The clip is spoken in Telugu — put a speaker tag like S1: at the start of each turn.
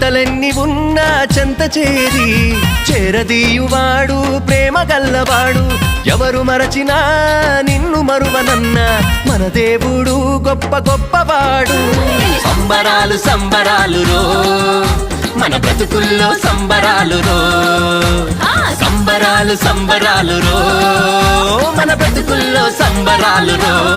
S1: చింతలెన్ని ఉన్నా చెంత చేరి చేరదీయువాడు ప్రేమ గల్లవాడు. ఎవరు మరచినా నిన్ను మరువనన్న మన దేవుడు గొప్ప గొప్పవాడు. సంబరాలు సంబరాలు రో మన బ్రతుకుల్లో సంబరాలు రో, సంబరాలు సంబరాలు రో మన బ్రతుకుల్లో సంబరాలు రో.